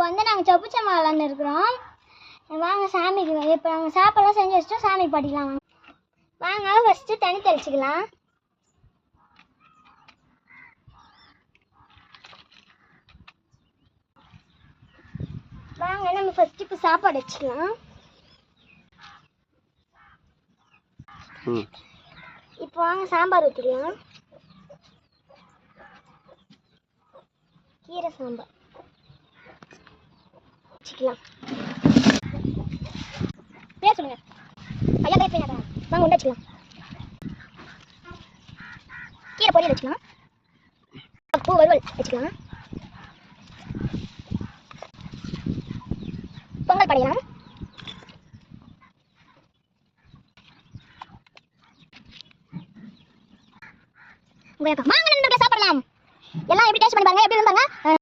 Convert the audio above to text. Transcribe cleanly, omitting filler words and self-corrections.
இப்போ வந்து நாங்கள் சொப்புச்சம்மா விளாண்டு இருக்கிறோம். வாங்க சாமிக்கு இப்போ நாங்கள் சாப்பாடுலாம் செஞ்சு வச்சுட்டோம். சாமி பாட்டிக்கலாம் வாங்க. ஃபஸ்ட்டு தண்ணி தெளிச்சிக்கலாம். வாங்க நம்ம ஃபஸ்ட்டு இப்போ சாப்பாடு வச்சுக்கலாம். இப்போ வாங்க சாம்பார் ஊற்றிக்கலாம். கீரை சாம்பார் வச்சுக்கலாம். பேர் சொல்லுங்க ஐயா. பேர் பேர் வாங்க உண்டு வச்சுக்கலாம். கீரை பொரியல் வச்சுக்கலாம். பூ வறுவல் வச்சுக்கலாம். பொங்கல் படையலாம். உங்க அம்மா